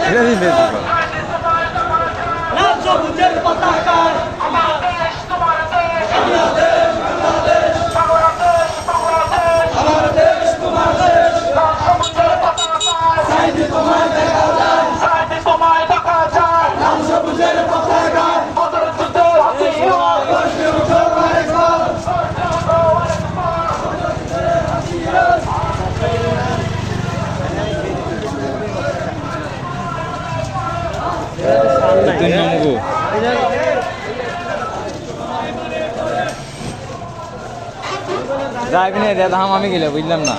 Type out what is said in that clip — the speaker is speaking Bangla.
এটা দিন বেশি কর। লাল সবুজের পতাকায় বাংলাদেশ তোমার দেশ, বাংলাদেশ বাংলাদেশ বাংলাদেশ বাংলাদেশ আমার দেশ তোমার দেশ। লাল সবুজের পতাকায় সাইডে তোমায় দেখা যায়, সাইডে তোমায় দেখা যায়। লাল সবুজের পতাকায় বদর যুদ্ধে হাসিনা বসে উঠো আরেকবার, বসে উঠো তিন নম্বর যাইবি না রে, দাম আমি গেলে বুঝলাম না।